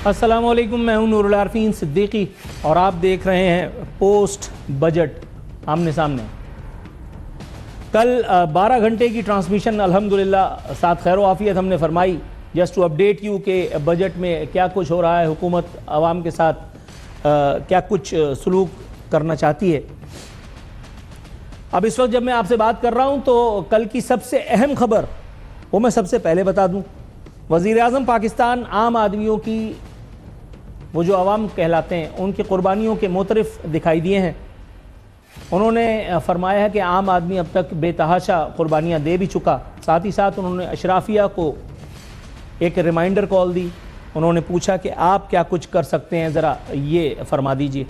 अस्सलामुअलैकुम, मैं हूं नूरुल आरफीन सिद्दीकी और आप देख रहे हैं पोस्ट बजट आमने सामने। कल 12 घंटे की ट्रांसमिशन अल्हम्दुलिल्लाह साथ खैर आफियत हमने फरमाई, जस्ट टू अपडेट यू के बजट में क्या कुछ हो रहा है, हुकूमत आवाम के साथ क्या कुछ सलूक करना चाहती है। अब इस वक्त जब मैं आपसे बात कर रहा हूं तो कल की सबसे अहम खबर वो मैं सबसे पहले बता दूं। वज़ीर आज़म पाकिस्तान आम आदमियों की, वो जो अवाम कहलाते हैं, उनकी कुर्बानियों के मोतरफ दिखाई दिए हैं। उन्होंने फरमाया है कि आम आदमी अब तक बेतहाशा कुर्बानियाँ दे भी चुका। साथ ही साथ उन्होंने अशराफिया को एक रिमाइंडर कॉल दी। उन्होंने पूछा कि आप क्या कुछ कर सकते हैं, ज़रा ये फरमा दीजिए।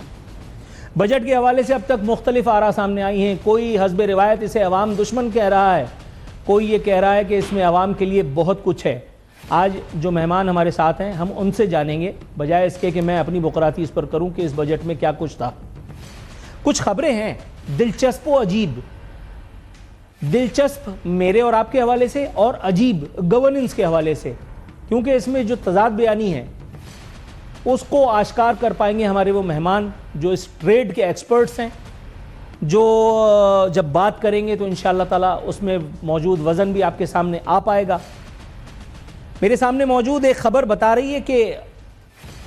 बजट के हवाले से अब तक मुख्तलिफ आरा सामने आई हैं। कोई हस्ब रिवायत इसे अवाम दुश्मन कह रहा है, कोई ये कह रहा है कि इसमें अवाम के लिए बहुत कुछ है। आज जो मेहमान हमारे साथ हैं हम उनसे जानेंगे, बजाय इसके कि मैं अपनी बुकराती इस पर करूं कि इस बजट में क्या कुछ था। कुछ खबरें हैं दिलचस्प व अजीब, दिलचस्प मेरे और आपके हवाले से और अजीब गवर्नेंस के हवाले से, क्योंकि इसमें जो तजाद बयानी है उसको आश्कार कर पाएंगे हमारे वो मेहमान जो इस ट्रेड के एक्सपर्ट्स हैं, जो जब बात करेंगे तो इंशाअल्लाह ताला उसमें मौजूद वज़न भी आपके सामने आ पाएगा। मेरे सामने मौजूद एक खबर बता रही है कि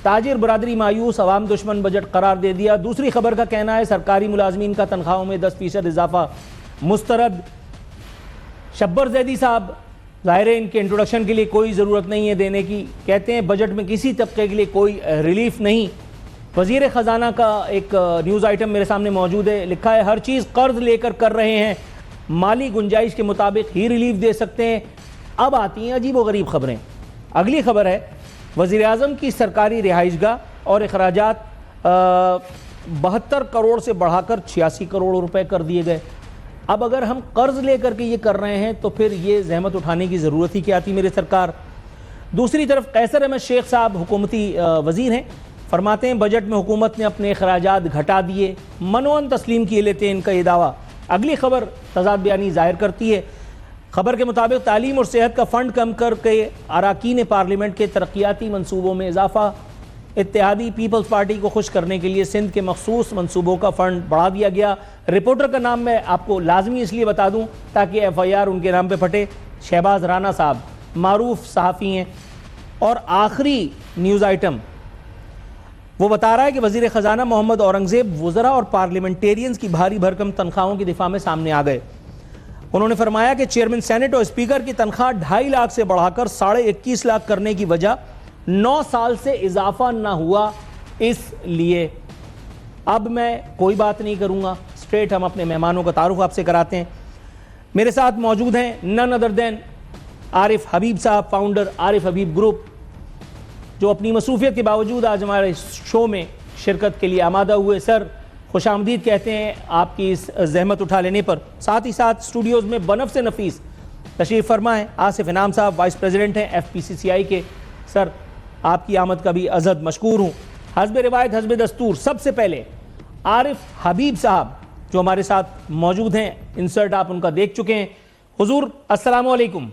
ताजिर बरादरी मायूस, अवाम दुश्मन बजट करार दे दिया। दूसरी खबर का कहना है सरकारी मुलाजमीन का तनख्वाहों में 10% इजाफा मुस्तरद। शब्बर जैदी साहब, ज़ाहिर है इनके इंट्रोडक्शन के लिए कोई ज़रूरत नहीं है देने की, कहते हैं बजट में किसी तबके के लिए कोई रिलीफ नहीं। वज़ीर ख़जाना का एक न्यूज़ आइटम मेरे सामने मौजूद है, लिखा है हर चीज़ कर्ज लेकर कर रहे हैं, माली गुंजाइश के मुताबिक ही रिलीफ दे सकते हैं। अब आती हैं अजीब व गरीब खबरें। अगली खबर है वज़ीर आज़म की सरकारी रिहाइशगाह और अखराजात 72 करोड़ से बढ़ाकर 86 करोड़ रुपए कर दिए गए। अब अगर हम कर्ज लेकर के ये कर रहे हैं तो फिर ये जहमत उठाने की ज़रूरत ही क्या थी मेरे सरकार। दूसरी तरफ कैसर अहमद शेख साहब हुकूमती वज़ीर हैं, फरमाते हैं बजट में हुकूमत ने अपने अखराजात घटा दिए, मनोअन तस्लीम किए लेते हैं इनका ये दावा। अगली खबर तजाद बयानी ज़ाहिर करती है। खबर के मुताबिक तालीम और सेहत का फ़ंड कम करके अरकान पार्लियामेंट के तरक्याती मनसूबों में इजाफा। इत्तेहादी पीपल्स पार्टी को खुश करने के लिए सिंध के मखसूस मनसूबों का फ़ंड बढ़ा दिया गया। रिपोर्टर का नाम मैं आपको लाजमी इसलिए बता दूं ताकि FIR उनके नाम पे फटे। शहबाज राना साहब मारूफ सहाफ़ी हैं। और आखिरी न्यूज़ आइटम वो बता रहा है कि वज़ीर ख़जाना मोहम्मद औरंगज़ेब वज़रा और पार्लियामेंटेरियंस की भारी भरकम तनख्वाहों की दिफा में सामने आ गए। उन्होंने फरमाया कि चेयरमैन सेनेट और स्पीकर की तनख्वाह 2.5 लाख से बढ़ाकर 21.5 लाख करने की वजह 9 साल से इजाफा ना हुआ, इसलिए। अब मैं कोई बात नहीं करूंगा, स्ट्रेट हम अपने मेहमानों का तारुफ आपसे कराते हैं। मेरे साथ मौजूद हैं none other than Arif Habib साहब, फाउंडर आरिफ हबीब ग्रुप, जो अपनी मसरूफियत के बावजूद आज हमारे शो में शिरकत के लिए आमादा हुए। सर खुशामदीद कहते हैं आपकी इस जहमत उठा लेने पर। साथ ही साथ स्टूडियोज़ में बनफ से नफीस तशरीफ़ फरमा है आसिफ इनाम साहब, वाइस प्रेसिडेंट हैं FPCCI के। सर आपकी आमद का भी अज़द मशकूर हूँ। हस्ब रिवायत हस्ब दस्तूर सबसे पहले आरिफ हबीब साहब जो हमारे साथ मौजूद हैं, इंसर्ट आप उनका देख चुके हैं। हुजूर अस्सलाम वालेकुम।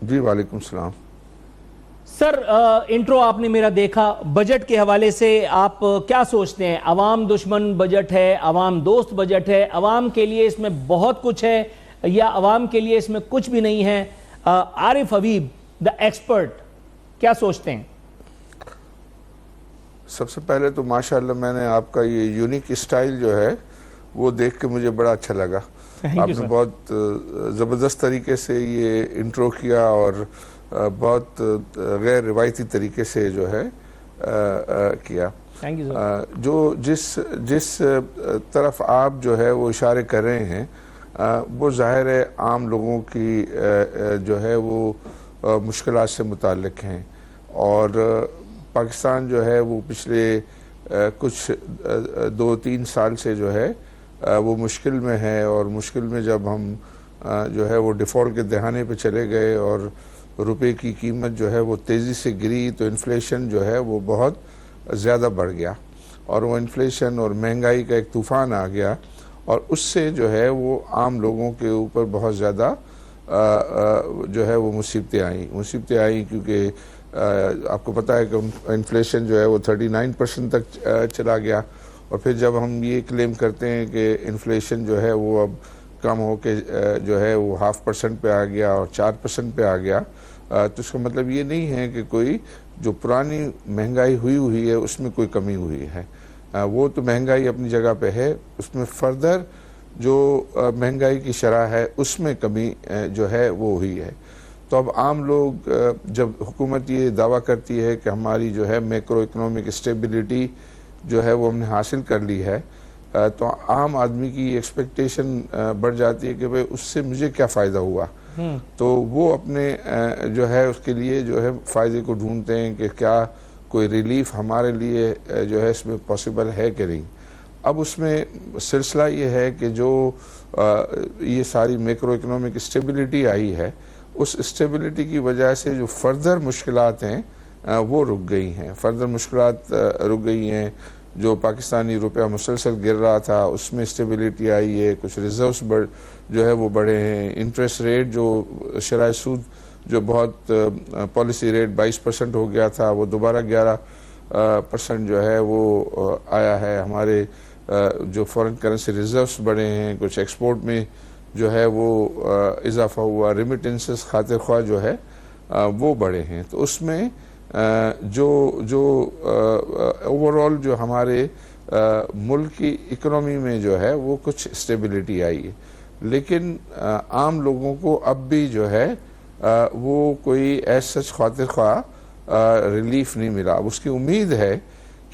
जी वालेकुम सलाम। सर इंट्रो आपने मेरा देखा, बजट के हवाले से आप क्या सोचते हैं? अवाम दुश्मन बजट है, अवाम दोस्त बजट है, अवाम के लिए इसमें बहुत कुछ है या अवाम के लिए इसमें कुछ भी नहीं है? आरिफ हबीब द एक्सपर्ट, क्या सोचते हैं? सबसे पहले तो माशाअल्लाह मैंने आपका ये यूनिक स्टाइल जो है वो देख के मुझे बड़ा अच्छा लगा। आपने बहुत ज़बरदस्त तरीके से ये इंट्रो किया और बहुत गैर रिवायती तरीके से जो है किया। Thank you. जो जिस तरफ आप जो है वो इशारे कर रहे हैं वो ज़ाहिर है आम लोगों की जो है वो मुश्किलात से मुताल्लिक़ हैं। और पाकिस्तान जो है वो पिछले कुछ 2-3 साल से जो है वो मुश्किल में है। और मुश्किल में जब हम जो है वो डिफ़ॉल्ट के दहाने पे चले गए और रुपए की कीमत जो है वो तेज़ी से गिरी तो इन्फ्लेशन जो है वो बहुत ज़्यादा बढ़ गया और वो इन्फ्लेशन और महंगाई का एक तूफ़ान आ गया और उससे जो है वो आम लोगों के ऊपर बहुत ज़्यादा जो है वो मुसीबतें आई क्योंकि आपको पता है कि इन्फ्लेशन जो है वो 39% तक चला गया, और फिर जब हम ये क्लेम करते हैं कि इन्फ्लेशन जो है वो अब कम हो के जो है वो 0.5% पे आ गया और 4% पे आ गया, तो इसका मतलब ये नहीं है कि कोई जो पुरानी महंगाई हुई है उसमें कोई कमी हुई है। वो तो महंगाई अपनी जगह पे है, उसमें फर्दर जो महंगाई की शरह है उसमें कमी जो है वो हुई है। तो अब आम लोग जब हुकूमत ये दावा करती है कि हमारी जो है मैक्रो इकोनॉमिक स्टेबिलिटी जो है वो हमने हासिल कर ली है, तो आम आदमी की एक्सपेक्टेशन बढ़ जाती है कि भाई उससे मुझे क्या फ़ायदा हुआ। तो वो अपने जो है उसके लिए जो है फ़ायदे को ढूंढते हैं कि क्या कोई रिलीफ हमारे लिए जो है इसमें पॉसिबल है कि नहीं। अब उसमें सिलसिला ये है कि जो ये सारी मैक्रो इकोनॉमिक स्टेबिलिटी आई है, उस स्टेबिलिटी की वजह से जो फर्दर मुश्किलात हैं वो रुक गई हैं, फर्दर मुश्किलात रुक गई हैं। जो पाकिस्तानी रुपया मुसलसल गिर रहा था उसमें स्टेबिलिटी आई है, कुछ रिजर्व्स जो है वो बढ़े हैं, इंटरेस्ट रेट जो शरह सूद जो बहुत पॉलिसी रेट 22% हो गया था वो दोबारा 11% जो है वो आया है। हमारे जो फॉरेन करेंसी रिजर्व्स बढ़े हैं, कुछ एक्सपोर्ट में जो है वो इजाफा हुआ, रिमिटेंसेस खातिर ख्वाह जो है वो बढ़े हैं। तो उसमें जो ओवरऑल जो हमारे मुल्क की इकोनॉमी में जो है वो कुछ स्टेबिलिटी आई है, लेकिन आम लोगों को अब भी जो है वो कोई ऐसा सच खातिर ख्वाह रिलीफ नहीं मिला। अब उसकी उम्मीद है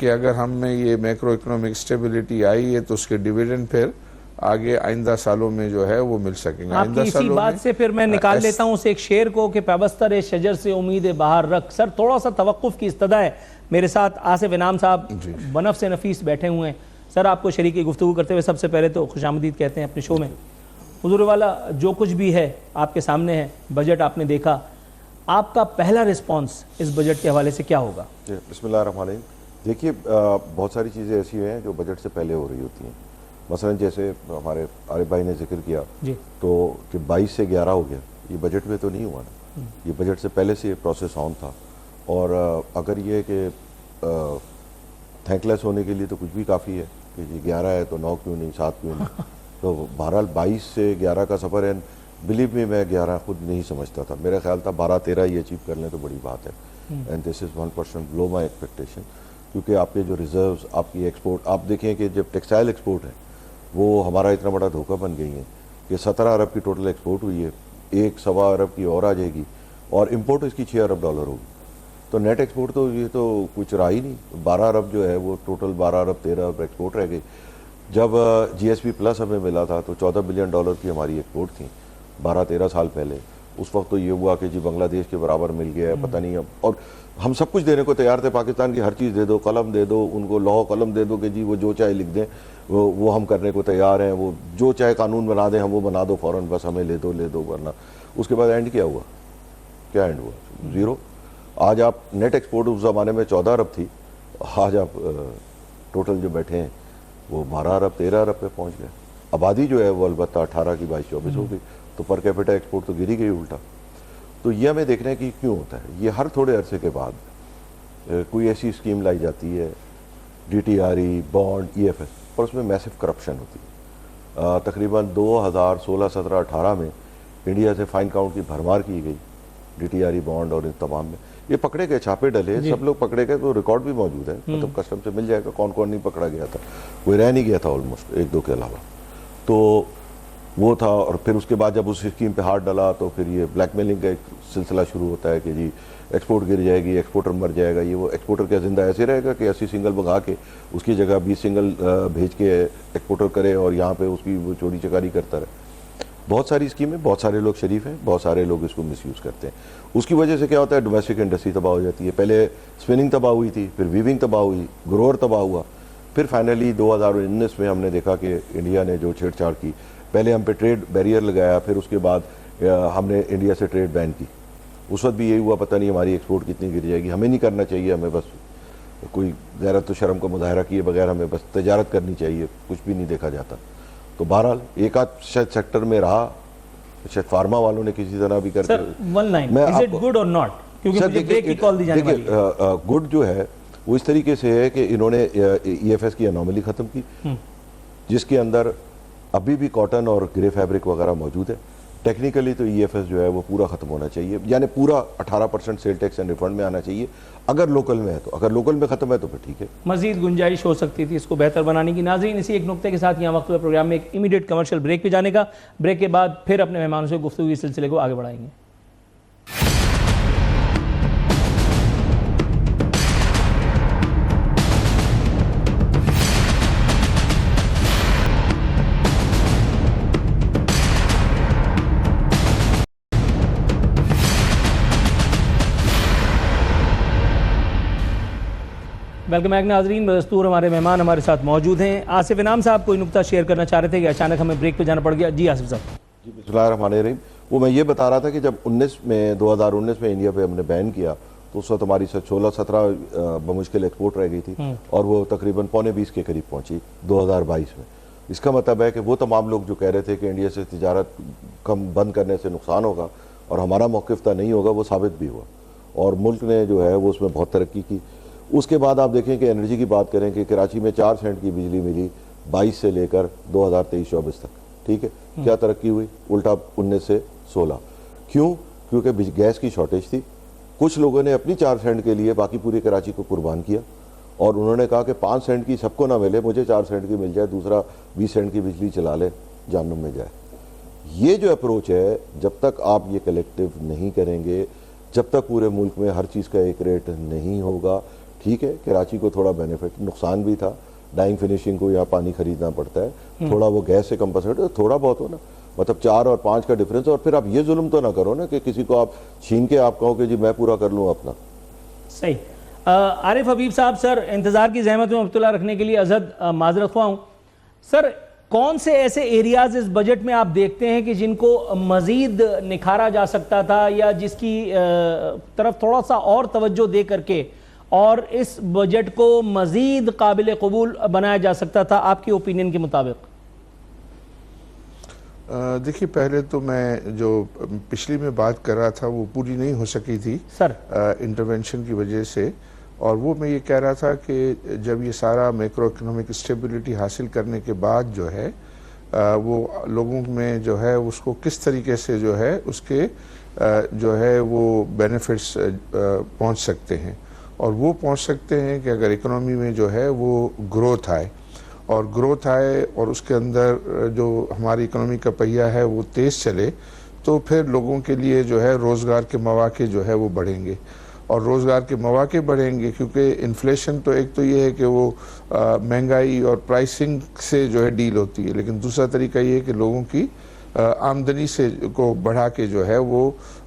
कि अगर हम में ये मैक्रो इकोनॉमिक स्टेबिलिटी आई है तो उसके डिविडेंड फिर आगे आइंदा सालों में जो है वो मिल सकेंगे। आपकी इसी बात से फिर मैं निकाल लेता हूं उस एक शेर को कि पैबस्तर शजर से उम्मीद बाहर रख। सर थोड़ा सा तवक्कुफ की इस्तदा है। मेरे साथ आसिफ इनाम साहब बनफ से नफीस बैठे हुए हैं। सर आपको शरीकी गुफ्तगू करते हुए सबसे पहले तो खुशामदीद कहते हैं अपने शो में। हुजूर वाला जो कुछ भी है आपके सामने है, बजट आपने देखा, आपका पहला रिस्पॉन्स इस बजट के हवाले से क्या होगा? बिस्मिल्लाहिर्रहमानिर्रहीम। देखिए बहुत सारी चीज़ें ऐसी हैं जो बजट से पहले हो रही होती हैं। मसलन जैसे हमारे आरिफ भाई ने जिक्र किया तो कि 22 से 11 हो गया, ये बजट में तो नहीं हुआ ना, ये बजट से पहले से ये प्रोसेस ऑन था। और अगर ये कि थैंकलेस होने के लिए तो कुछ भी काफ़ी है कि ये 11 है तो 9 क्यों नहीं, 7 क्यों नहीं। तो बहरहाल 22 से 11 का सफ़र है। बिलीव में मैं 11 खुद नहीं समझता था, मेरा ख्याल था 12-13 ये अचीव कर लें तो बड़ी बात है। And this is 1% below my expectation, क्योंकि आपके जो रिजर्व्स, आपकी एक्सपोर्ट, आप देखें कि जब टेक्सटाइल एक्सपोर्ट है वो हमारा इतना बड़ा धोखा बन गई है कि 17 अरब की टोटल एक्सपोर्ट हुई है, 1-1.25 अरब की और आ जाएगी, और इम्पोर्ट इसकी 6 अरब डॉलर होगी। तो नेट एक्सपोर्ट तो ये तो कुछ रहा ही नहीं। 12 अरब जो है वो टोटल 12 अरब 13 अरब एक्सपोर्ट रह गई। जब GSP प्लस हमें मिला था तो 14 बिलियन डॉलर की हमारी एक्सपोर्ट थी 12-13 साल पहले। उस वक्त तो ये हुआ कि जी बांग्लादेश के बराबर मिल गया है, पता नहीं अब, और हम सब कुछ देने को तैयार थे, पाकिस्तान की हर चीज़ दे दो, कलम दे दो उनको, लौह कलम दे दो कि जी वो जो चाहे लिख दें, वो हम करने को तैयार हैं, वो जो चाहे कानून बना दें हम वो बना दो फ़ौरन, बस हमें ले दो वरना। उसके बाद एंड क्या हुआ? क्या एंड हुआ? ज़ीरो। आज आप नेट एक्सपोर्ट उस ज़माने में 14 अरब थी, आज आप टोटल जो बैठे हैं वो 12 अरब 13 अरब पे पहुँच गए। आबादी जो है वो अलबत्ता 18 की 22-24 हो गई, तो पर कैपिटा एक्सपोर्ट तो गिरी गई उल्टा। तो ये हमें देखना है कि क्यों होता है। ये हर थोड़े अरसे के बाद कोई ऐसी स्कीम लाई जाती है, DTRE, बॉन्ड, EFS, और उसमें मैसिव करप्शन होती है। तकरीबन 2016, 17, 18 में इंडिया से फाइन काउंट की भरमार की गई DTRE, बॉन्ड और इन तमाम में। ये पकड़े गए, छापे डले, सब लोग पकड़े गए, तो रिकॉर्ड भी मौजूद है, मतलब कस्टम से मिल जाएगा कौन कौन नहीं पकड़ा गया था। कोई रह नहीं गया था ऑलमोस्ट, 1-2 के अलावा। तो वो था। और फिर उसके बाद जब उस स्कीम पे हाथ डाला तो फिर ये ब्लैकमेलिंग का एक सिलसिला शुरू होता है कि जी एक्सपोर्ट गिर जाएगी, एक्सपोर्टर मर जाएगा। ये वो एक्सपोर्टर क्या जिंदा ऐसे रहेगा कि 80 सिंगल मंगा के उसकी जगह 20 सिंगल भेज के एक्सपोर्टर करे और यहाँ पे उसकी वो चोरी चकारी करता रहे। बहुत सारी स्कीमें, बहुत सारे लोग शरीफ हैं, बहुत सारे लोग इसको मिसयूज़ करते हैं। उसकी वजह से क्या होता है, डोमेस्टिक इंडस्ट्री तबाह हो जाती है। पहले स्पिनिंग तबाह हुई थी, फिर वीविंग तबाह हुई, ग्रोअर तबाह हुआ, फिर फाइनली 2019 में हमने देखा कि इंडिया ने जो छेड़छाड़ की, पहले हम पे ट्रेड बैरियर लगाया, फिर उसके बाद हमने इंडिया से ट्रेड बैन की। उस वक्त भी यही हुआ, पता नहीं हमारी एक्सपोर्ट कितनी गिर जाएगी। हमें नहीं करना चाहिए, हमें बस कोई गैरत व शर्म का मुजाहरा किए बगैर हमें बस तजारत करनी चाहिए, कुछ भी नहीं देखा जाता। तो बहरहाल एक आध शायद सेक्टर में रहा, शायद फार्मा वालों ने किसी तरह भी करके। Sir, one line, is it good or not? क्योंकि सर, मुझे ब्रेक की कॉल दी जाने वाली है। गुड जो है वो इस तरीके से है कि इन्होंने EFS की अनोमली ख़त्म की, जिसके अंदर अभी भी कॉटन और ग्रे फैब्रिक वगैरह मौजूद है। टेक्निकली तो EFS जो है वो पूरा ख़त्म होना चाहिए, यानी पूरा 18% सेल टैक्स एंड रिफंड में आना चाहिए अगर लोकल में है तो। अगर लोकल में ख़त्म है तो फिर ठीक है। मजीद गुंजाइश हो सकती थी इसको बेहतर बनाने की। नाज़रीन, इसी एक नुक्ते के साथ यहाँ वक्त हुआ प्रोग्राम में एक इमीडिएट कमर्शियल ब्रेक पे जाने का। ब्रेक के बाद फिर अपने मेहमानों से गुफ्तगू के सिलसिले को आगे बढ़ाएंगे। वेलकम बैक नाजरीन। बदस्तूर हमारे मेहमान हमारे साथ मौजूद हैं। आसिफ इनाम साहब कोई नुक्ता शेयर करना चाह रहे थे कि अचानक हमें ब्रेक पे जाना पड़ गया। जी आसिफ साहब। जी बिस्मिल्लाहिर्रहमानिर्रहीम। वो मैं ये बता रहा था कि जब 2019 में इंडिया पे हमने बैन किया तो उस वक्त हमारी 16-17 बमुश्किल एक्सपोर्ट रह गई थी और वो तकरीबन 19.25 के करीब पहुंची 2022 में। इसका मतलब है कि वो तमाम लोग जो कह रहे थे कि इंडिया से तिजारत कम बंद करने से नुकसान होगा और हमारा मौक़िफ़ नहीं होगा, वो साबित भी हुआ और मुल्क ने जो है वो उसमें बहुत तरक्की की। उसके बाद आप देखें कि एनर्जी की बात करें कि कराची में 4 सेंट की बिजली मिली 22 से लेकर 2023-24 तक। ठीक है, क्या तरक्की हुई? उल्टा 19 से 16। क्यों? क्योंकि गैस की शॉर्टेज थी। कुछ लोगों ने अपनी 4 सेंट के लिए बाकी पूरी कराची को कुर्बान किया और उन्होंने कहा कि 5 सेंट की सबको ना मिले, मुझे 4 सेंट की मिल जाए, दूसरा 20 सेंट की बिजली चला ले, जहन्नुम में जाए। ये जो अप्रोच है, जब तक आप ये कलेक्टिव नहीं करेंगे, जब तक पूरे मुल्क में हर चीज़ का एक रेट नहीं होगा। ठीक है, कराची को थोड़ा बेनिफिट, नुकसान भी था, डाइंग फिनिशिंग को यहाँ पानी खरीदना पड़ता है, थोड़ा वो गैस से कंपनसेट, थोड़ा बहुत हो ना, मतलब 4 और 5 का डिफरेंस। और फिर आप ये जुल्म तो ना करो ना कि किसी को आप छीन के आप कहो कि जी मैं पूरा कर लूँ अपना। सही। आरिफ हबीब साहब, सर इंतज़ार की जहमत में मुब्तला रखने के लिए अजद माजरत ख्वाह हूँ। सर, कौन से ऐसे एरियाज इस बजट में आप देखते हैं कि जिनको मज़ीद निखारा जा सकता था या जिसकी तरफ थोड़ा सा और तवज्जो दे करके और इस बजट को मज़ीद काबिल कबूल बनाया जा सकता था आपके ओपिनियन के मुताबिक? देखिए, पहले तो मैं जो पिछली में बात कर रहा था वो पूरी नहीं हो सकी थी सर इंटरवेंशन की वजह से, और वो मैं ये कह रहा था कि जब ये सारा मैक्रो इकोनॉमिक स्टेबिलिटी हासिल करने के बाद जो है वो लोगों में जो है उसको किस तरीके से जो है उसके जो है वो बेनिफिट्स पहुंच सकते हैं। और वो पहुंच सकते हैं कि अगर इकोनॉमी में जो है वो ग्रोथ आए, और ग्रोथ आए और उसके अंदर जो हमारी इकोनॉमी का पहिया है वो तेज़ चले, तो फिर लोगों के लिए जो है रोज़गार के मौके जो है वो बढ़ेंगे। और रोज़गार के मौके बढ़ेंगे क्योंकि इन्फ्लेशन तो एक तो ये है कि वो महंगाई और प्राइसिंग से जो है डील होती है, लेकिन दूसरा तरीका ये है कि लोगों की आमदनी से को बढ़ा के जो है वो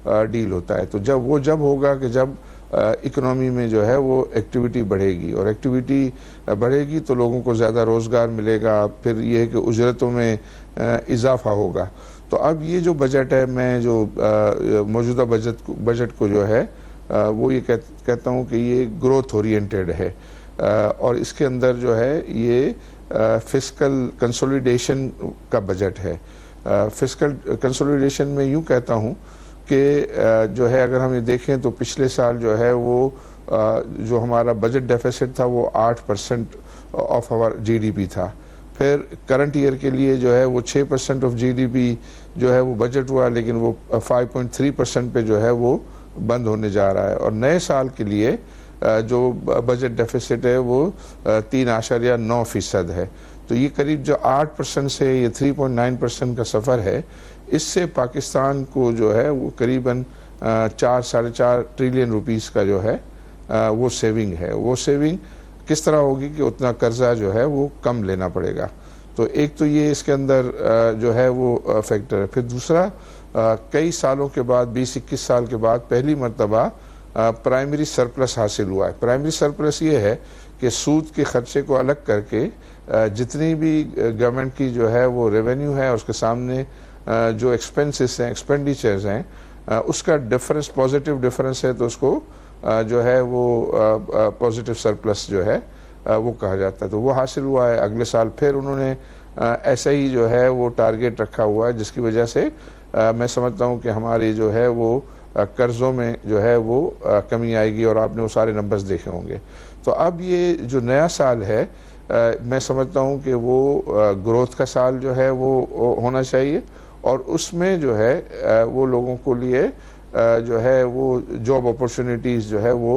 डील होता है। तो जब होगा कि जब इकोनॉमी में जो है वो एक्टिविटी बढ़ेगी, और एक्टिविटी बढ़ेगी तो लोगों को ज़्यादा रोज़गार मिलेगा, फिर ये है कि उजरतों में इजाफा होगा। तो अब ये जो बजट है, मैं जो मौजूदा बजट को जो है वो ये कहता हूँ कि ये ग्रोथ ओरिएंटेड है, और इसके अंदर जो है ये फिस्कल कंसोलिडेशन का बजट है। फिस्कल कंसोलिडेशन में यूँ कहता हूँ कि जो है अगर हम ये देखें तो पिछले साल जो है वो जो हमारा बजट डेफिसिट था वो 8% ऑफ आवर GDP था। फिर करंट ईयर के लिए जो है वो 6% ऑफ GDP जो है वो बजट हुआ, लेकिन वो 5.3% पे जो है वो बंद होने जा रहा है। और नए साल के लिए जो बजट डेफिसिट है वो 3.9% है। तो ये करीब जो 8% से ये 3.9% का सफ़र है, इससे पाकिस्तान को जो है वो करीबन 4-4.5 ट्रिलियन रुपीस का जो है वो सेविंग है। वो सेविंग किस तरह होगी कि उतना कर्जा जो है वो कम लेना पड़ेगा। तो एक तो ये इसके अंदर जो है वो फैक्टर है। फिर दूसरा, कई सालों के बाद 20-21 साल के बाद पहली मर्तबा प्राइमरी सरप्लस हासिल हुआ है। प्राइमरी सरप्लस ये है कि सूद के खर्चे को अलग करके जितनी भी गवर्नमेंट की जो है वो रेवेन्यू है, उसके सामने जो एक्सपेंसेस हैं, एक्सपेंडिचर्स हैं, उसका डिफरेंस पॉजिटिव डिफरेंस है, तो उसको जो है वो पॉजिटिव सरप्लस जो है वो कहा जाता है। तो वो हासिल हुआ है। अगले साल फिर उन्होंने ऐसा ही जो है वो टारगेट रखा हुआ है, जिसकी वजह से मैं समझता हूँ कि हमारी जो है वो कर्ज़ों में जो है वो कमी आएगी, और आपने वो सारे नंबर्स देखे होंगे। तो अब ये जो नया साल है मैं समझता हूँ कि वो ग्रोथ का साल जो है वो होना चाहिए, और उसमें जो है वो लोगों को लिए जो है वो जॉब अपॉर्चुनिटीज़ जो है वो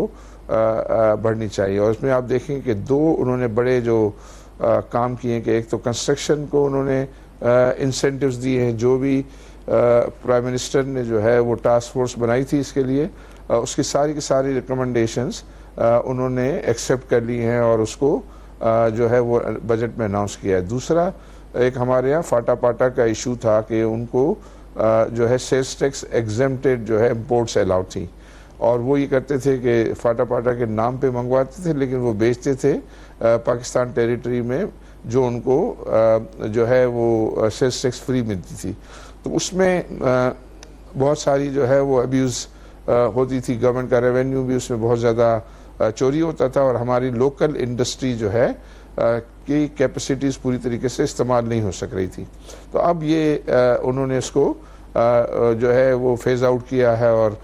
बढ़नी चाहिए। और उसमें आप देखें कि दो उन्होंने बड़े जो काम किए कि एक तो कंस्ट्रक्शन को उन्होंने इंसेंटिव्स दिए हैं, जो भी प्राइम मिनिस्टर ने जो है वो टास्क फोर्स बनाई थी इसके लिए, उसकी सारी की सारी रिकमेंडेशंस उन्होंने एक्सेप्ट कर ली हैं और उसको जो है वो बजट में अनाउंस किया है। दूसरा, एक हमारे यहाँ फाटा पाटा का इशू था कि उनको जो है सेल्स टैक्स एग्जेम्प्टेड जो है इम्पोर्ट्स अलाउड थी, और वो ये करते थे कि फाटा पाटा के नाम पे मंगवाते थे, लेकिन वो बेचते थे पाकिस्तान टेरिटरी में, जो उनको जो है वो सेल्स टैक्स फ्री मिलती थी। तो उसमें बहुत सारी जो है वो अब्यूज़ होती थी, गवर्नमेंट का रेवेन्यू भी उसमें बहुत ज़्यादा चोरी होता था, और हमारी लोकल इंडस्ट्री जो है की कैपेसिटीज़ पूरी तरीके से इस्तेमाल नहीं हो सक रही थी। तो अब ये उन्होंने इसको जो है वो फेज़ आउट किया है और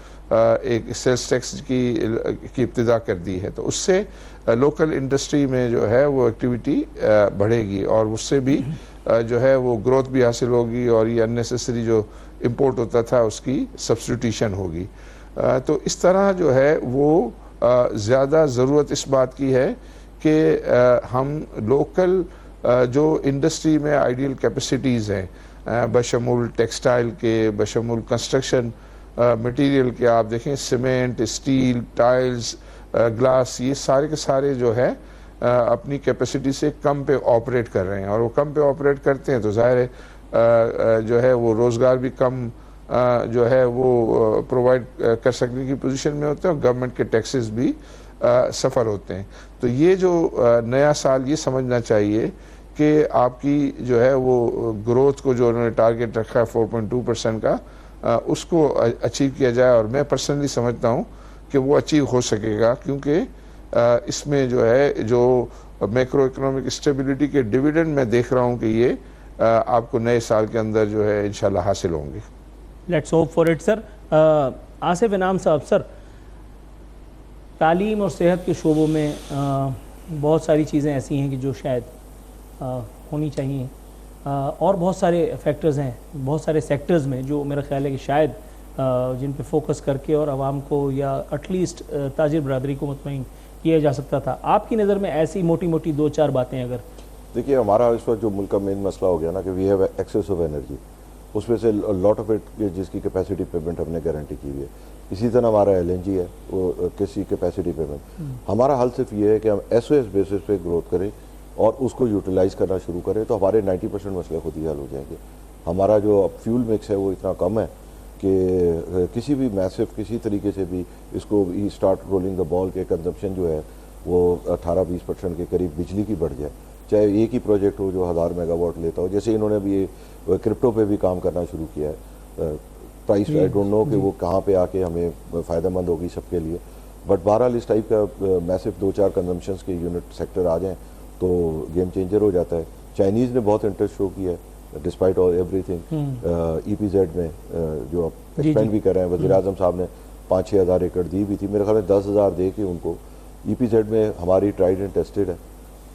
एक सेल्स टैक्स की इब्तिदा कर दी है। तो उससे लोकल इंडस्ट्री में जो है वो एक्टिविटी बढ़ेगी, और उससे भी जो है वो ग्रोथ भी हासिल होगी, और ये अननेसेसरी जो इंपोर्ट होता था उसकी सब्स्टिट्यूशन होगी। तो इस तरह जो है वो ज़्यादा ज़रूरत इस बात की है कि हम लोकल जो इंडस्ट्री में आइडियल कैपेसिटीज़ हैं, बशमूल टेक्सटाइल के, बशमूल कंस्ट्रक्शन मटेरियल के, आप देखें सीमेंट, स्टील, टाइल्स, ग्लास, ये सारे के सारे जो है अपनी कैपेसिटी से कम पे ऑपरेट कर रहे हैं, और वो कम पे ऑपरेट करते हैं तो ज़ाहिर है जो है वो रोज़गार भी कम जो है वो प्रोवाइड कर सकने की पोजीशन में होते हैं, और गवर्नमेंट के टैक्सेस भी सफ़र होते हैं। तो ये जो नया साल ये समझना चाहिए कि आपकी जो है वो ग्रोथ को जो उन्होंने टारगेट रखा है 4.2% का, उसको अचीव किया जाए, और मैं पर्सनली समझता हूँ कि वो अचीव हो सकेगा, क्योंकि इसमें जो है जो मैक्रो इकोनॉमिक स्टेबिलिटी के डिविडेंड मैं देख रहा हूँ कि ये आपको नए साल के अंदर जो है इंशाल्लाह हासिल होंगे। Let's hope for it sir. Asif इनाम साहब, सर तालीम और सेहत के शोबों में बहुत सारी चीज़ें ऐसी हैं कि जो शायद होनी चाहिए, और बहुत सारे फैक्टर्स हैं, बहुत सारे सेक्टर्स में जो मेरा ख्याल है कि शायद जिन पे फोकस करके और आवाम को या एटलीस्ट ताजिर बरादरी को मुतमईन किया जा सकता था। आपकी नज़र में ऐसी मोटी मोटी दो चार बातें अगर। देखिए, हमारा इस वक्त जो मुल्क का मेन मसला हो गया ना कि we have access of energy, उसमें से लॉट ऑफ इट जिसकी कैपेसिटी पेमेंट हमने गारंटी की हुई है। इसी तरह हमारा LNG है, वो किसी कैपेसिटी पेमेंट। हमारा हल सिर्फ ये है कि हम SOS बेसिस पे ग्रोथ करें और उसको यूटिलाइज़ करना शुरू करें, तो हमारे 90% मसले खुद ही हल हो जाएंगे। हमारा जो फ्यूल मिक्स है वो इतना कम है कि किसी भी मैसिव किसी तरीके से भी इसको स्टार्ट रोलिंग द बॉल के कंजम्पशन जो है वो 18-20% के करीब बिजली की बढ़ जाए, चाहे एक ही प्रोजेक्ट हो जो 1000 मेगावाट लेता हो। जैसे इन्होंने भी क्रिप्टो पे भी काम करना शुरू किया है, प्राइस आई डोंट नो कि वो कहाँ पे आके हमें फ़ायदेमंद होगी सबके लिए, बट बहरहाल इस टाइप का मैसिव 2-4 कंजम्पशंस के यूनिट सेक्टर आ जाएँ तो गेम चेंजर हो जाता है। चाइनीज़ ने बहुत इंटरेस्ट शो किया है डिस्पाइट ऑल एवरीथिंग, EPZ में जो आप एक्सपेंड भी कर रहे हैं। वज़ीर-ए-आज़म साहब ने 5-6 हज़ार एकड़ दी भी थी, मेरे ख्याल में 10,000 दे के उनको EPZ में हमारी ट्राइड एंड टेस्टेड है,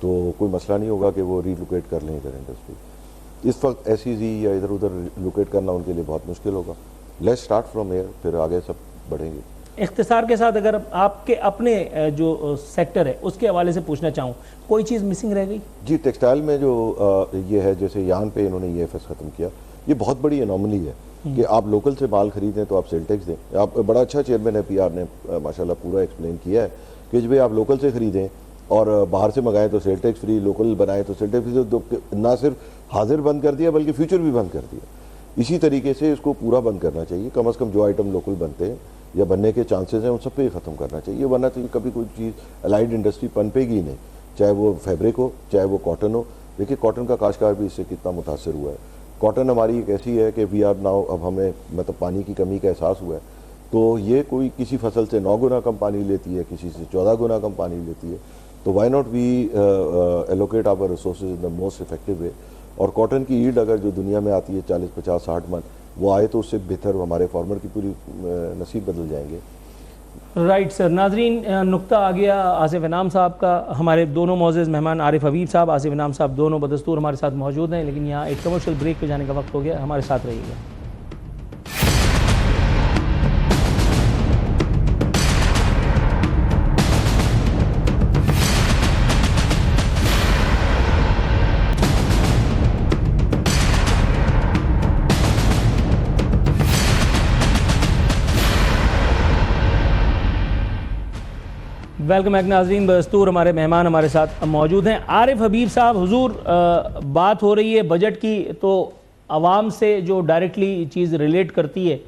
तो कोई मसला नहीं होगा कि वो रीलोकेट कर लें इधर इंडस्ट्री। इस वक्त SEZ या इधर उधर लोकेट करना उनके लिए बहुत मुश्किल होगा। लेट्स स्टार्ट फ्रॉम हियर, फिर आगे सब बढ़ेंगे। इख्तिसार के साथ अगर आपके अपने जो सेक्टर है उसके हवाले से पूछना चाहूँ, कोई चीज़ मिसिंग रह गई? जी, टेक्सटाइल में जो ये है, जैसे यान पे इन्होंने EFS ख़त्म किया, ये बहुत बड़ी एनोमली है कि आप लोकल से माल खरीदें तो आप सेल टैक्स दें। आप बड़ा अच्छा चेयरमैन है PR ने माशाल्लाह पूरा एक्सप्लेन किया है कि भाई आप लोकल से ख़रीदें और बाहर से मंगाएं तो सेल टैक्स फ्री, लोकल बनाएं तो सेल टैक्स फ्री। तो ना सिर्फ हाजिर बंद कर दिया बल्कि फ्यूचर भी बंद कर दिया। इसी तरीके से इसको पूरा बंद करना चाहिए। कम से कम जो आइटम लोकल बनते हैं या बनने के चांसेस हैं उन सब पे ख़त्म करना चाहिए, वरना तो कभी कोई चीज़ अलाइड इंडस्ट्री पनपेगी ही नहीं, चाहे वो फैब्रिक हो चाहे वो कॉटन हो। देखिए कॉटन का काश्तकार भी इससे कितना मुतासर हुआ है। कॉटन हमारी एक ऐसी है कि वी आर नाउ, अब हमें मतलब पानी की कमी का एहसास हुआ है, तो ये कोई किसी फसल से 9 गुना कम पानी लेती है, किसी से 14 गुना कम पानी लेती है। तो why not we allocate our resources in the most effective way और कॉटन की ईल्ड अगर जो दुनिया में आती है 40, 50, 60 मन, वो आए तो उससे बेहतर हमारे फार्मर की पूरी नसीब बदल जाएंगे। Right sir. नाजरीन, नुक्ता आ गया आसिफ इनाम साहब का। हमारे दोनों मोअज़्ज़ज़ मेहमान आरिफ हबीब साहब, आसिफ इनाम साहब दोनों बदस्तूर हमारे साथ मौजूद हैं, लेकिन यहाँ एक कमर्शियल ब्रेक पे जाने का वक्त हो गया। हमारे साथ रहिएगा। वेलकम बैक नाज़रीन, बदस्तूर हमारे मेहमान हमारे साथ मौजूद हैं। आरिफ हबीब साहब, हुजूर, बात हो रही है बजट की, तो आवाम से जो डायरेक्टली चीज़ रिलेट करती है,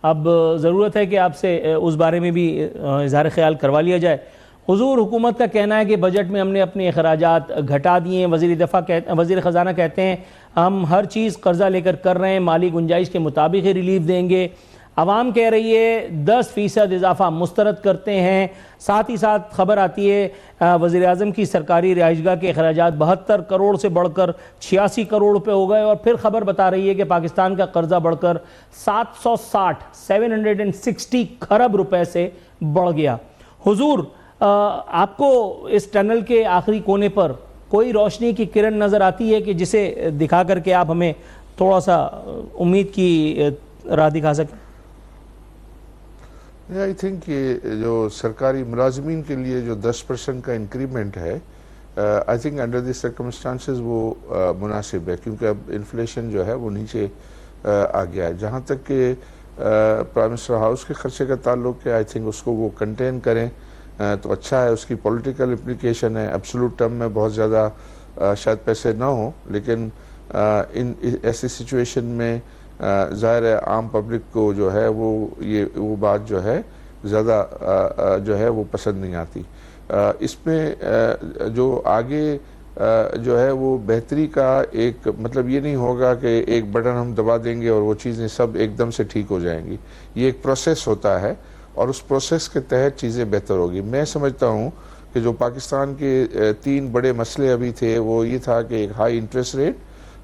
अब ज़रूरत है कि आपसे उस बारे में भी इज़हार ख्याल करवा लिया जाए। हुजूर, हुकूमत का कहना है कि बजट में हमने अपने अखराजात घटा दिए हैं। वज़ीर ख़जाना कहते हैं हम हर चीज़ कर्ज़ा लेकर कर रहे हैं, माली गुंजाइश के मुताबिक ही रिलीफ देंगे। आवाम कह रही है 10% इजाफा मुस्तरद करते हैं। साथ ही साथ खबर आती है वज़ीर आज़म की सरकारी रिहाइशगाह के अखराजात 72 करोड़ से बढ़कर 86 करोड़ रुपए हो गए। और फिर खबर बता रही है कि पाकिस्तान का कर्जा बढ़कर 760 खरब रुपए से बढ़ गया। हुजूर, आपको इस टनल के आखिरी कोने पर कोई रोशनी की किरण नज़र आती है कि जिसे दिखा करके आप हमें थोड़ा सा उम्मीद की राह दिखा सकें? आई थिंक ये जो सरकारी मुलाजमीन के लिए जो 10% का इंक्रीमेंट है, I think under the circumstances वो मुनासिब है, क्योंकि अब इन्फ्लेशन जो है वो नीचे आ गया है। जहाँ तक कि प्राइम मिनिस्टर हाउस के खर्चे का ताल्लुक है, आई थिंक उसको वो कंटेन करें तो अच्छा है। उसकी पॉलिटिकल इम्प्लीकेशन है, एब्सोल्यूट टर्म में बहुत ज़्यादा शायद पैसे ना हो, लेकिन इन ऐसी सिचुएशन में ज़ाहिर है आम पब्लिक को जो है वो बात जो है ज़्यादा जो है वो पसंद नहीं आती। इसमें जो आगे जो है वो बेहतरी का एक मतलब ये नहीं होगा कि एक बटन हम दबा देंगे और वो चीज़ें सब एकदम से ठीक हो जाएंगी। ये एक प्रोसेस होता है और उस प्रोसेस के तहत चीज़ें बेहतर होगी। मैं समझता हूँ कि जो पाकिस्तान के 3 बड़े मसले अभी थे वो ये था कि एक हाई इंटरेस्ट रेट,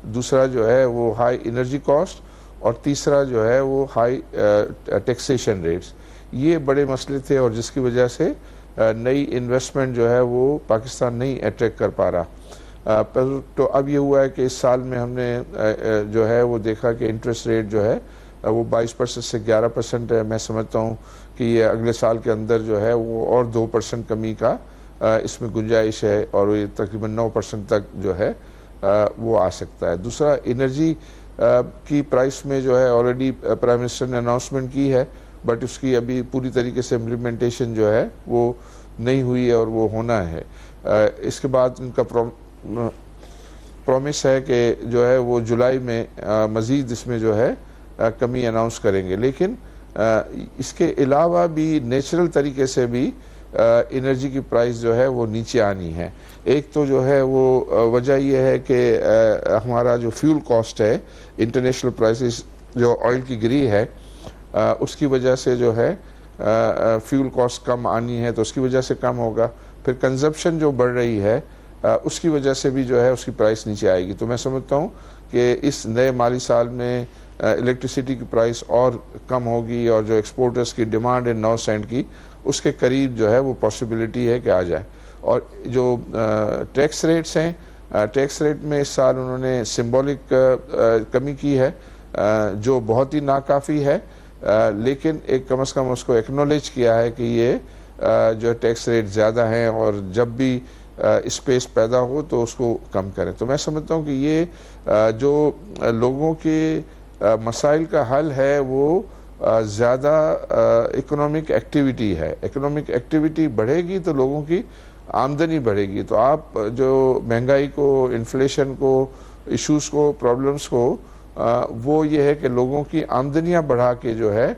दूसरा जो है वो हाई एनर्जी कॉस्ट, और तीसरा जो है वो हाई टैक्सेशन रेट्स। ये बड़े मसले थे और जिसकी वजह से नई इन्वेस्टमेंट जो है वो पाकिस्तान नहीं अट्रैक्ट कर पा रहा। पर तो अब ये हुआ है कि इस साल में हमने जो है वो देखा कि इंटरेस्ट रेट जो है वो 22% से 11% है। मैं समझता हूँ कि ये अगले साल के अंदर जो है वो और 2% कमी का इसमें गुंजाइश है और ये तकरीबन 9% तक जो है वो आ सकता है। दूसरा, एनर्जी की प्राइस में जो है ऑलरेडी प्राइम मिनिस्टर ने अनाउंसमेंट की है, बट उसकी अभी पूरी तरीके से इम्प्लीमेंटेशन जो है वो नहीं हुई है और वो होना है। इसके बाद उनका प्रॉमिस है कि जो है वो जुलाई में मज़ीद इसमें जो है कमी अनाउंस करेंगे। लेकिन इसके अलावा भी नेचुरल तरीके से भी एनर्जी की प्राइस जो है वो नीचे आनी है। एक तो जो है वो वजह यह है कि हमारा जो फ्यूल कॉस्ट है, इंटरनेशनल प्राइसेस जो ऑयल की गिरी है उसकी वजह से जो है फ्यूल कॉस्ट कम आनी है, तो उसकी वजह से कम होगा। फिर कंजप्शन जो बढ़ रही है उसकी वजह से भी जो है उसकी प्राइस नीचे आएगी। तो मैं समझता हूँ कि इस नए माली साल में इलेक्ट्रिसिटी की प्राइस और कम होगी और जो एक्सपोर्टर्स की डिमांड है 9 सेंट की, उसके करीब जो है वो पॉसिबिलिटी है कि आ जाए। और जो टैक्स रेट्स हैं, टैक्स रेट में इस साल उन्होंने सिंबॉलिक कमी की है जो बहुत ही नाकाफ़ी है, लेकिन एक कम से कम उसको एक्नॉलेज किया है कि ये जो टैक्स रेट ज़्यादा हैं और जब भी स्पेस पैदा हो तो उसको कम करें। तो मैं समझता हूँ कि ये जो लोगों के मसाइल का हल है वो ज़्यादा इकोनॉमिक एक्टिविटी है। इकोनॉमिक एक्टिविटी बढ़ेगी तो लोगों की आमदनी बढ़ेगी। तो आप जो महंगाई को, इन्फ्लेशन को, इश्यूज़ को, प्रॉब्लम्स को वो ये है कि लोगों की आमदनियां बढ़ा के जो है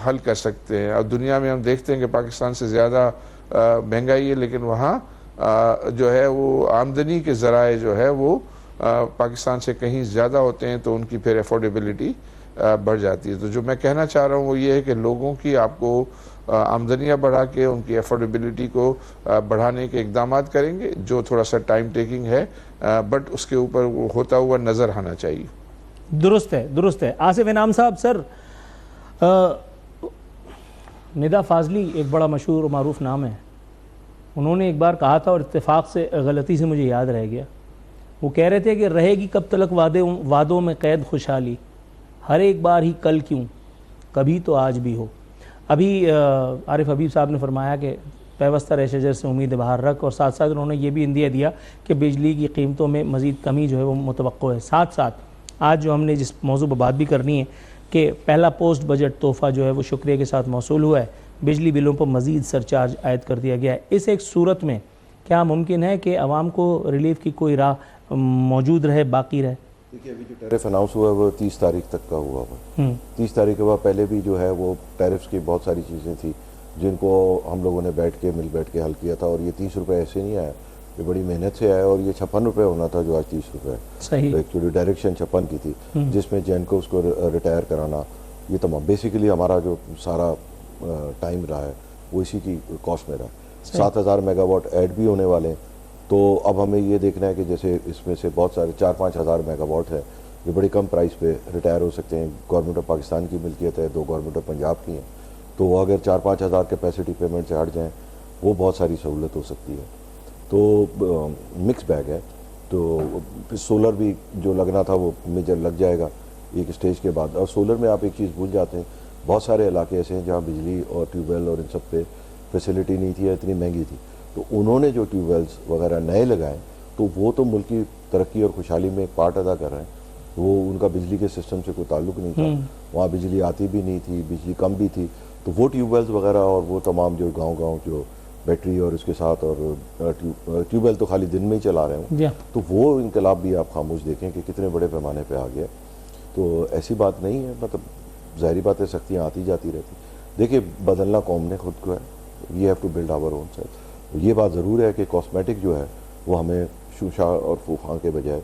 हल कर सकते हैं। और दुनिया में हम देखते हैं कि पाकिस्तान से ज़्यादा महंगाई है, लेकिन वहाँ जो है वो आमदनी के ज़राए जो है वो पाकिस्तान से कहीं ज़्यादा होते हैं, तो उनकी फिर अफोर्डेबिलिटी बढ़ जाती है। तो जो मैं कहना चाह रहा हूँ वो ये है कि लोगों की आपको आमदनियाँ बढ़ा के उनकी अफोर्डेबिलिटी को बढ़ाने के इकदाम करेंगे, जो थोड़ा सा टाइम टेकिंग है, बट उसके ऊपर वो होता हुआ नज़र आना चाहिए। दुरुस्त है, दुरुस्त है। आसिफ इनाम साहब, सर निदा फाजली एक बड़ा मशहूर और मारूफ नाम है, उन्होंने एक बार कहा था और इत्तेफाक से गलती से मुझे याद रह गया। वो कह रहे थे कि रहेगी कब तलक वादों में कैद खुशहाली, हर एक बार ही कल क्यों, कभी तो आज भी हो। अभी आरिफ हबीब साहब ने फरमाया कि पैवस्ता रह शजर से उम्मीद बाहर रख, और साथ साथ उन्होंने ये भी इंदिया दिया कि बिजली की कीमतों में मज़ीद कमी जो है वो मुतवक्को है। साथ साथ आज जो हमने जिस मौजू पर बात भी करनी है कि पहला पोस्ट बजट तोहफ़ा जो है वो शुक्रिया के साथ मौसूल हुआ है, बिजली बिलों पर मज़ीद सरचार्ज आयद कर दिया गया है। इस एक सूरत में क्या मुमकिन है कि आवाम को रिलीफ की कोई राह मौजूद रहे, बाकी रहे? देखिए, अभी जो टैरिफ अनाउंस हुआ है वो 30 तारीख तक का हुआ है। 30 तारीख के बाद पहले भी जो है वो टैरिफ्स की बहुत सारी चीज़ें थी जिनको हम लोगों ने बैठ के हल किया था, और ये 30 रुपये ऐसे नहीं आया, ये बड़ी मेहनत से आया, और ये 56 रुपये होना था जो आज 30 रुपये है। सही। तो एक्चुअली डायरेक्शन 56 की थी, जिसमें जैन को उसको रिटायर कराना, ये तमाम बेसिकली हमारा जो सारा टाइम रहा है वो इसी की कॉस्ट में रहा है। 7000 मेगावाट ऐड भी होने वाले हैं, तो अब हमें ये देखना है कि जैसे इसमें से बहुत सारे 4-5 हज़ार मेगावाट है, ये बड़ी कम प्राइस पे रिटायर हो सकते हैं। गवर्नमेंट ऑफ पाकिस्तान की मिल्कियत है, 2 गवर्नमेंट ऑफ पंजाब की हैं, तो वो अगर 4-5 हज़ार कैपेसिटी पेमेंट से हट जाएँ वो बहुत सारी सहूलत हो सकती है। तो मिक्स बैग है, तो सोलर भी जो लगना था वो मेजर लग जाएगा एक स्टेज के बाद। और सोलर में आप एक चीज़ भूल जाते हैं, बहुत सारे इलाके ऐसे हैं जहाँ बिजली और ट्यूबवेल और इन सब पे फैसिलिटी नहीं थी या इतनी महंगी थी, तो उन्होंने जो ट्यूबवेल्स वगैरह नए लगाए तो वो तो मुल्क की तरक्की और खुशहाली में एक पार्ट अदा कर रहे हैं। वो उनका बिजली के सिस्टम से कोई ताल्लुक नहीं था, वहाँ बिजली आती भी नहीं थी, बिजली कम भी थी, तो वो ट्यूबवेल्स वगैरह और वो तमाम जो गाँव जो बैटरी और इसके साथ और ट्यूबवेल तो खाली दिन में ही चला रहे हों, तो वो इनकलाब भी आप खामोश देखें कि कितने बड़े पैमाने पे आ गया। तो ऐसी बात नहीं है, मतलब ज़ाहिरी बात है सख्तियाँ आती जाती रहती। देखिए, बदलना कौम ने खुद को है, we have to build our own self. ये बात ज़रूर है कि कॉस्मेटिक जो है वो हमें शूशा और फूफा के बजाय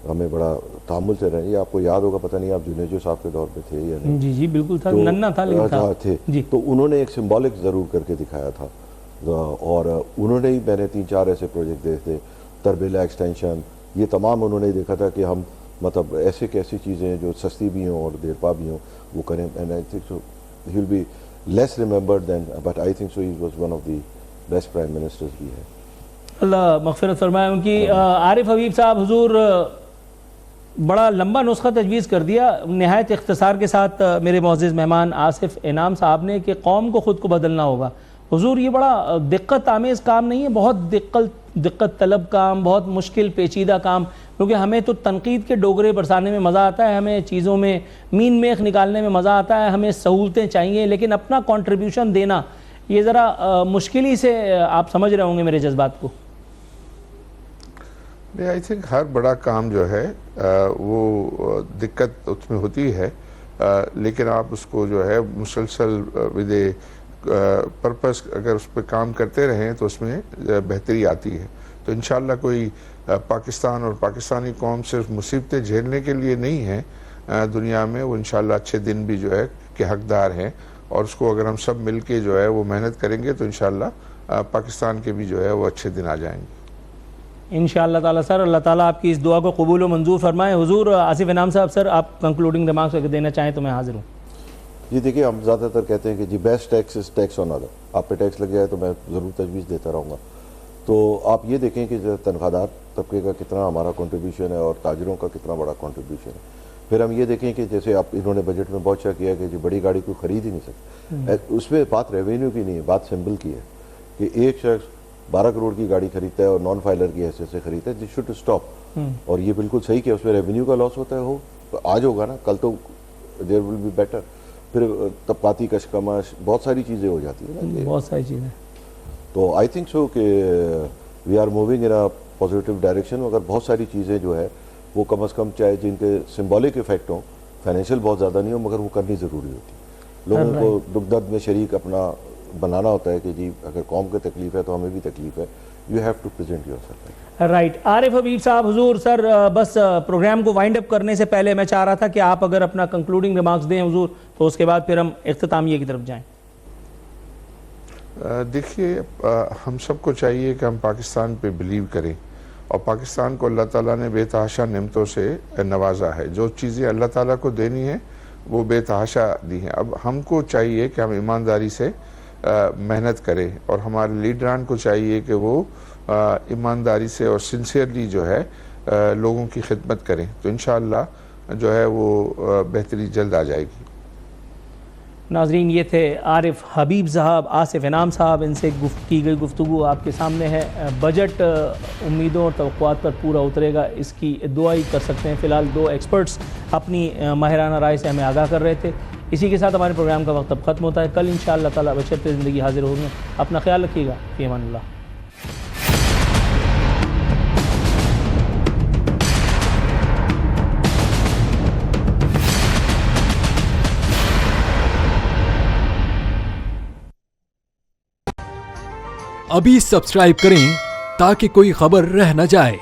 हमें बड़ा तामुल से रहें। आपको याद होगा, पता नहीं आप जुनेजो साहब के दौर पे थे या नहीं? जी जी बिल्कुल था, तो, नन्ना था लेकिन था थे जी। तो उन्होंने एक सिम्बॉलिक ज़रूर करके दिखाया था, और उन्होंने ही मैंने 3-4 ऐसे प्रोजेक्ट देखे थे, तरबेला एक्सटेंशन, ये तमाम उन्होंने देखा था कि हम मतलब ऐसे कैसी चीज़ें जो सस्ती भी हों और देरपा भी हों वो करें। And I think so he will be less remembered then, but I think so he was one of the best prime ministers भी है। अल्लाह मग़फ़िरत फरमाए उनकी। आरिफ हबीब साहब, हुजूर बड़ा लंबा नुस्खा तजवीज़ कर दिया नहायत इख्तिसार के साथ मेरे मोअज़्ज़िज़ मेहमान आसिफ इनाम साहब ने कि कौम को ख़ुद को बदलना होगा। हुजूर, ये बड़ा दिक्कत आमेज़ काम नहीं है, बहुत दिक्कत तलब काम, बहुत मुश्किल पेचीदा काम, क्योंकि हमें तो तनकीद के डोगरे बरसाने में मज़ा आता है, हमें चीज़ों में मीन मेख निकालने में मज़ा आता है, हमें सहूलतें चाहिए, लेकिन अपना कंट्रीब्यूशन देना ये ज़रा मुश्किल ही से आप समझ रहे होंगे मेरे जज्बात को। नहीं, आई थिंक हर बड़ा काम जो है वो दिक्कत उसमें होती है, लेकिन आप उसको जो है मुसलसल विद ए पर्पस अगर उस पर काम करते रहें तो उसमें बेहतरी आती है। तो इंशाअल्लाह कोई पाकिस्तान और पाकिस्तानी कौम सिर्फ मुसीबतें झेलने के लिए नहीं है दुनिया में, वो इंशाअल्लाह अच्छे दिन भी जो है के हकदार हैं, और उसको अगर हम सब मिल के जो है वो मेहनत करेंगे तो इंशाअल्लाह पाकिस्तान के भी जो है वो अच्छे दिन आ जाएंगे इंशाअल्लाह ताला। सर, अल्लाह ताला आपकी इस दुआ को कबूल व मंजूर फरमाए। हुजूर आसिफ इनाम साहब, सर आप कंक्लूडिंग रिमार्क्स अगर देना चाहें तो मैं हाजिर हूँ। जी देखिए, हम ज़्यादातर कहते हैं कि जी best tax is tax on other, आप पे टैक्स लग जाए तो मैं ज़रूर तजवीज़ देता रहूँगा। तो आप ये देखें कि तनख्वाहदार तबके का कितना हमारा कंट्रीब्यूशन है और ताजरों का कितना बड़ा कंट्रीब्यूशन है। फिर हम ये देखें कि जैसे आप इन्होंने बजट में बहुत अच्छा किया कि जो बड़ी गाड़ी कोई ख़रीद ही नहीं सकता, उसमें बात रेवेन्यू की नहीं है, बात सिंबल की है कि एक शख्स 12 करोड़ की गाड़ी खरीदता है और नॉन फाइलर की हैसियत से खरीदता है, दिस शुड स्टॉप। और ये बिल्कुल सही कि उसमें रेवेन्यू का लॉस होता है, हो तो आज होगा ना, कल तो देयर विल बी बेटर। फिर तबकाती कशकमाश बहुत सारी चीज़ें हो जाती है ना, बहुत सारी चीज़ें। तो आई थिंक सो कि we are moving in a positive direction. अगर बहुत सारी चीज़ें जो है वो कम अज़ कम चाहे जिनके सिंबॉलिक इफेक्ट हों, फाइनेंशियल बहुत ज़्यादा नहीं हो, मगर वो करनी ज़रूरी होती है। लोगों को दुख दर्द में शरीक अपना बनाना होता है कि जी अगर कौम को तकलीफ है तो हमें भी तकलीफ है, you have to present yourself. Right. Arif Habib साहब, हुजूर सर बस प्रोग्राम को वाइंड अप करने से पहले मैं चाह रहा था कि आप अगर अपना कंक्लूडिंग रिमार्क्स दें हुजूर, तो उसके बाद फिर हम इख्तितामिये की तरफ जाएं। देखिए, हम सबको चाहिए कि हम पाकिस्तान पे बिलीव करें, और पाकिस्तान को अल्लाह ताला ने बेतहाशा नेमतों से नवाजा है। जो चीज़ें अल्लाह ताला को देनी है वो बेतहाशा दी हैं। अब हमको चाहिए कि हम ईमानदारी से मेहनत करें, और हमारे लीडरान को चाहिए कि वो ईमानदारी से और सिंसियरली जो है लोगों की खिदमत करें। तो इंशाअल्लाह जो है वो बेहतरी जल्द आ जाएगी। नाजरीन, ये थे आरिफ हबीब साहब, आसिफ इनाम साहब। इनसे की गई गुफ्तगू आपके सामने है। बजट उम्मीदों और तवक्कुआत पर पूरा उतरेगा, इसकी दुआ ही कर सकते हैं। फ़िलहाल 2 एक्सपर्ट्स अपनी माहिराना राय से हमें आगाह कर रहे थे। इसी के साथ हमारे प्रोग्राम का वक्त अब ख़त्म होता है। कल इंशाअल्लाह ताला बशर्ते ज़िंदगी हाजिर होंगे। अपना ख्याल रखिएगा। फ़ी अमानिल्लाह। अभी सब्सक्राइब करें ताकि कोई खबर रह न जाए।